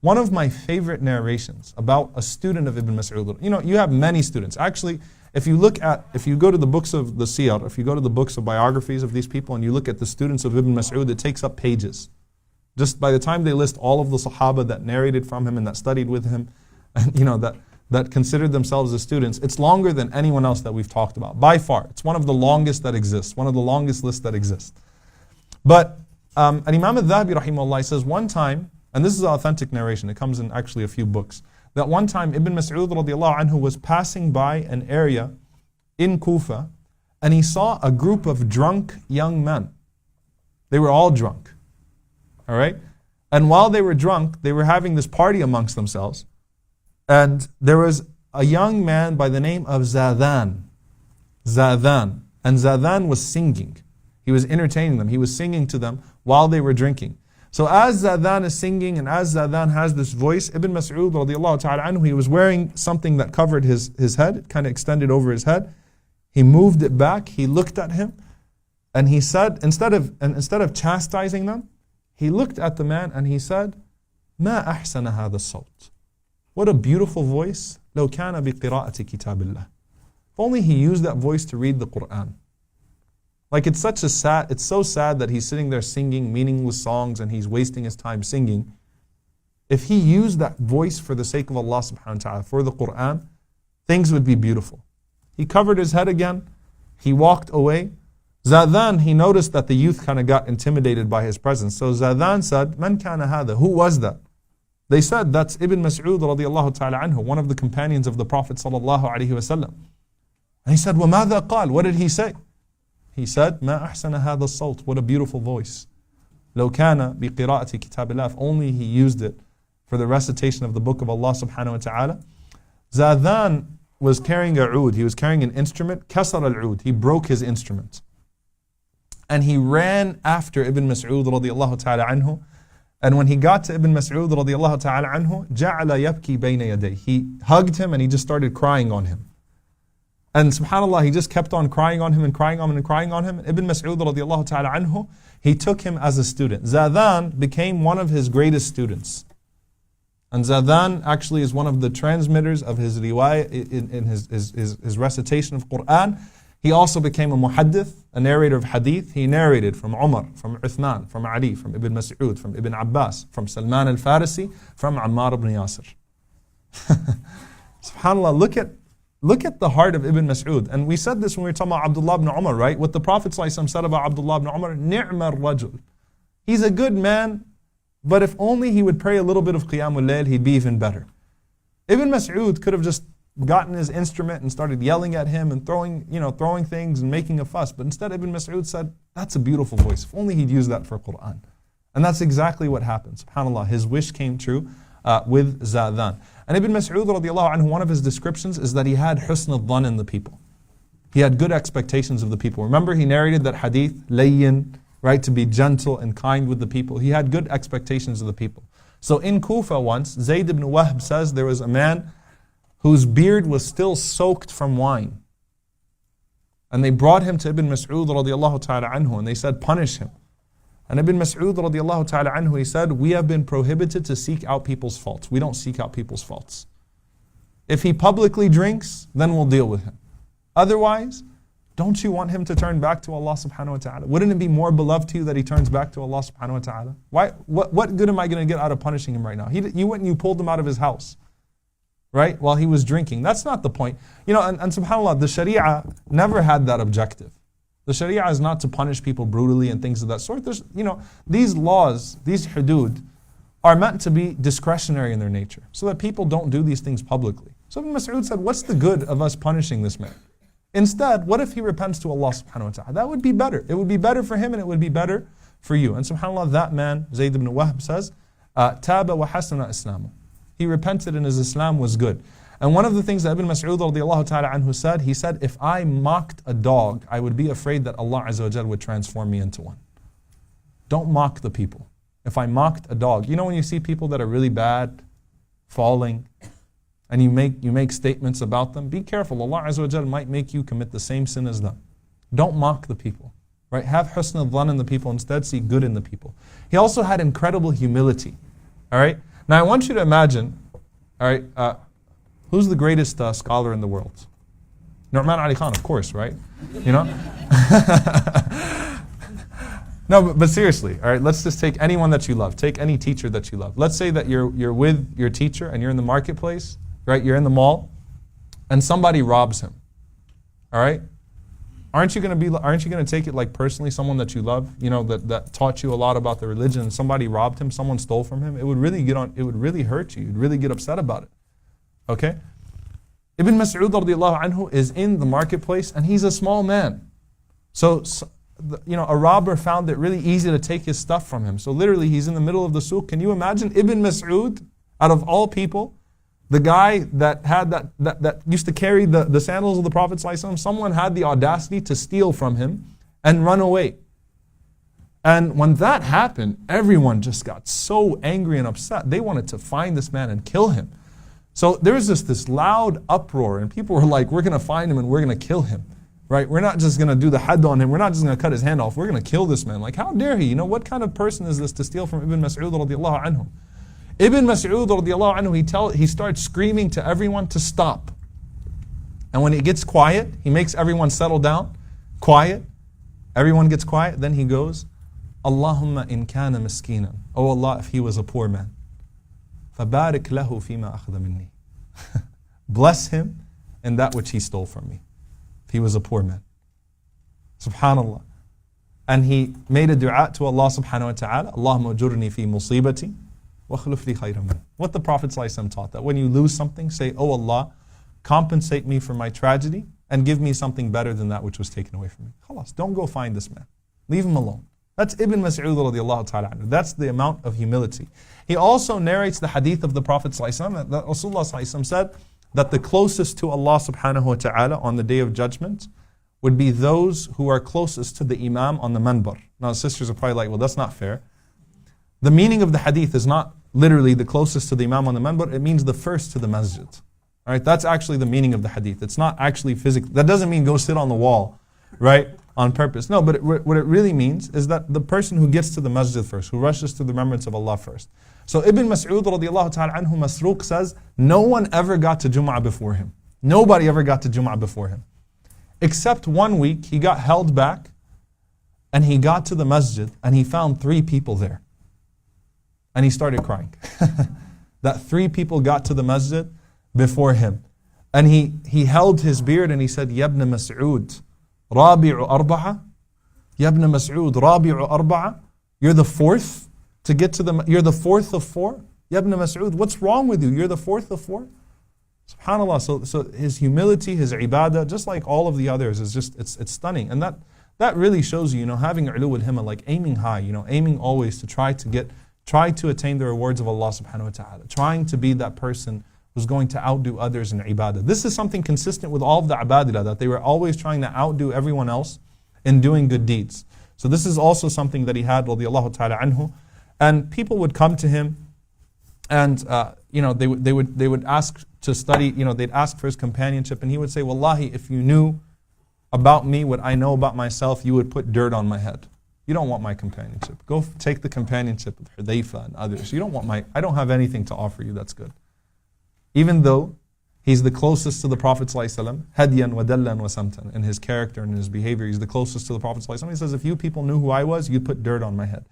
one of my favorite narrations about a student of Ibn Mas'ud. You have many students. Actually, if you go to the books of the Siyar, if you go to the books of biographies of these people and you look at the students of Ibn Mas'ud, it takes up pages. Just by the time they list all of the Sahaba that narrated from him and that studied with him, and that considered themselves as students, it's longer than anyone else that we've talked about. By far. It's one of the longest that exists, one of the longest lists that exists. But Imam al-Dhahabi rahimahullah says one time, and this is an authentic narration, it comes in actually a few books, that one time Ibn Mas'ud radiallahu anhu was passing by an area in Kufa and he saw a group of drunk young men. They were all drunk. All right? And while they were drunk, they were having this party amongst themselves. And there was a young man by the name of Zadan. Zadan. And Zadan was singing. He was entertaining them. He was singing to them while they were drinking. So as Zadan is singing and as Zadan has this voice, Ibn Mas'ud radiallahu ta'ala anhu, he was wearing something that covered his head. It kind of extended over his head. He moved it back. He looked at him. And he said, instead of chastising them, he looked at the man and he said, "Ma ahsana hadha as-sawt." What a beautiful voice. لو كان بقراءة كتاب الله. If only he used that voice to read the Qur'an. Like it's so sad that he's sitting there singing meaningless songs and he's wasting his time singing. If he used that voice for the sake of Allah subhanahu wa ta'ala, for the Qur'an, things would be beautiful. He covered his head again. He walked away. Zadan, he noticed that the youth kind of got intimidated by his presence. So Zadan said, "Man kana hadha?" Who was that? They said, "That's Ibn Mas'ud radiallahu ta'ala anhu, one of the companions of the Prophet sallallahu alaihi wasallam." And he said, وَمَاذَا قال? What did he say? He said, "Ma ahsana hadha as-sawt." What a beautiful voice. لو كان بقراءة كتاب الله. If only he used it for the recitation of the book of Allah subhanahu wa ta'ala. Zadan was carrying a oud. He was carrying an instrument. Kasar al-oud. He broke his instrument. And he ran after Ibn Mas'ud radiallahu ta'ala anhu. And when he got to Ibn Mas'ud radiallahu ta'ala anhu, جَعَلَ يَبْكِي بَيْنَ يَدَيْهِ. He hugged him and he just started crying on him. And subhanAllah, he just kept on crying on him and crying on him and crying on him. And Ibn Mas'ud radiallahu ta'ala anhu, he took him as a student. Zadan became one of his greatest students. And Zadan actually is one of the transmitters of his riwayah in his recitation of Qur'an. He also became a muhaddith, a narrator of hadith. He narrated from Umar, from Uthman, from Ali, from Ibn Mas'ud, from Ibn Abbas, from Salman al-Farisi, from Ammar ibn Yasir. SubhanAllah, look at the heart of Ibn Mas'ud. And we said this when we were talking about Abdullah ibn Umar, right? What the Prophet ﷺ said about Abdullah ibn Umar, ni'mar rajul. He's a good man, but if only he would pray a little bit of Qiyamul Layl, he'd be even better. Ibn Mas'ud could have just gotten his instrument and started yelling at him and throwing things and making a fuss. But instead Ibn Mas'ud said, "That's a beautiful voice. If only he'd use that for Qur'an." And that's exactly what happened. SubhanAllah, his wish came true with Zadan. And Ibn Mas'ud radiallahu anhu, one of his descriptions is that he had husn al-dhan in the people. He had good expectations of the people. Remember he narrated that hadith, layyin, right, to be gentle and kind with the people. He had good expectations of the people. So in Kufa once, Zayd ibn Wahb says there was a man whose beard was still soaked from wine. And they brought him to Ibn Mas'ud radiallahu ta'ala anhu and they said, "Punish him." And Ibn Mas'ud radiallahu ta'ala anhu, he said, "We have been prohibited to seek out people's faults. We don't seek out people's faults. If he publicly drinks, then we'll deal with him. Otherwise, don't you want him to turn back to Allah subhanahu wa ta'ala? Wouldn't it be more beloved to you that he turns back to Allah subhanahu wa ta'ala? What good am I going to get out of punishing him right now? You went and you pulled him out of his house, right, while he was drinking. That's not the point. And subhanAllah, the Sharia never had that objective. The Sharia is not to punish people brutally and things of that sort. These laws, these hudud, are meant to be discretionary in their nature, so that people don't do these things publicly. So Ibn Mas'ud said, what's the good of us punishing this man? Instead, what if he repents to Allah subhanahu wa ta'ala? That would be better. It would be better for him and it would be better for you. And subhanAllah, that man, Zayd ibn Wahb says, Taba wa hasana islamu. He repented and his Islam was good. And one of the things that Ibn Mas'ud radiallahu ta'ala anhu said, he said, if I mocked a dog, I would be afraid that Allah Azza wa Jal would transform me into one. Don't mock the people. If I mocked a dog, when you see people that are really bad, falling, and you make statements about them, be careful. Allah Azza wa Jal might make you commit the same sin as them. Don't mock the people. Right? Have husn al-dhan in the people, instead see good in the people. He also had incredible humility. Alright? Now I want you to imagine, all right, who's the greatest scholar in the world? Nu'man Ali Khan, of course, right? You know? No, but seriously, all right, let's just take anyone that you love. Take any teacher that you love. Let's say that you're with your teacher and you're in the marketplace, right? You're in the mall, and somebody robs him. All right? Aren't you going to take it like personally, someone that you love, you know, that taught you a lot about the religion, and somebody robbed him, someone stole from him? It would really hurt you. You'd really get upset about it. Okay? Ibn Mas'ud radiallahu anhu is in the marketplace and he's a small man. So you know, a robber found it really easy to take his stuff from him. So literally he's in the middle of the souk. Can you imagine Ibn Mas'ud, out of all people, the guy that had that used to carry the sandals of the Prophet ﷺ, someone had the audacity to steal from him and run away. And when that happened, everyone just got so angry and upset. They wanted to find this man and kill him. So there was this loud uproar, and people were like, we're going to find him and we're going to kill him. Right? We're not just going to do the hadd on him. We're not just going to cut his hand off. We're going to kill this man. Like, how dare he? You know, what kind of person is this to steal from Ibn Mas'ud radiallahu anhu? Ibn Mas'ud radiallahu anhu, he starts screaming to everyone to stop. And when it gets quiet, he makes everyone settle down. Quiet. Everyone gets quiet. Then he goes, Allahumma in kana miskinan. Oh Allah, if he was a poor man. فَبَارِكْ لَهُ فِيمَا أَخْذَ مِنِّي. Bless him in that which he stole from me. If he was a poor man. Subhanallah. And he made a dua to Allah subhanahu wa ta'ala. Allahumma ujurni fi musibati wa khuluf li khayran min. What the Prophet ﷺ taught, that when you lose something, say, oh Allah, compensate me for my tragedy and give me something better than that which was taken away from me. Khalas, don't go find this man. Leave him alone. That's Ibn Mas'ud radiallahu ta'ala anhu. That's the amount of humility. He also narrates the hadith of the Prophet ﷺ that Rasulullah ﷺ said that the closest to Allah subhanahu wa ta'ala on the day of judgment would be those who are closest to the imam on the manbar. Now sisters are probably like, well, that's not fair. The meaning of the hadith is not literally the closest to the imam on the manbar, it means the first to the masjid. All right, that's actually the meaning of the hadith. It's not actually physical. That doesn't mean go sit on the wall, right, on purpose. No, but what it really means is that the person who gets to the masjid first, who rushes to the remembrance of Allah first. So Ibn Mas'ud radiallahu ta'ala anhu, Masruq says, no one ever got to Jum'ah before him. Nobody ever got to Jum'ah before him. Except one week, he got held back and he got to the masjid and he found 3 people there. And he started crying. That 3 people got to the masjid before him. And he held his beard and he said, Yabna Mas'ud, Rabi'u Arba'a. Yabna Mas'ud, Rabi'u Arba'a. You're the 4th to get to you're the 4th of 4? Yabna Mas'ud, what's wrong with you? You're the 4th of 4? SubhanAllah, so his humility, his ibadah, just like all of the others, is just, it's stunning. And that really shows you, having ulu al-himma, like aiming high, aiming always to try to attain the rewards of Allah subhanahu wa ta'ala, trying to be that person who's going to outdo others in ibadah. This is something consistent with all of the abadilah, that they were always trying to outdo everyone else in doing good deeds. So this is also something that he had, radiyallahu ta'ala anhu. And people would come to him and they would ask to study, they'd ask for his companionship, and he would say, Wallahi, if you knew about me what I know about myself, you would put dirt on my head. You don't want my companionship. Go take the companionship of Hudayfa and others. I don't have anything to offer you that's good. Even though he's the closest to the Prophet ﷺ, hadiyan wa dallan wa samtan, in his character and his behavior, he's the closest to the Prophet ﷺ. He says, if you people knew who I was, you'd put dirt on my head.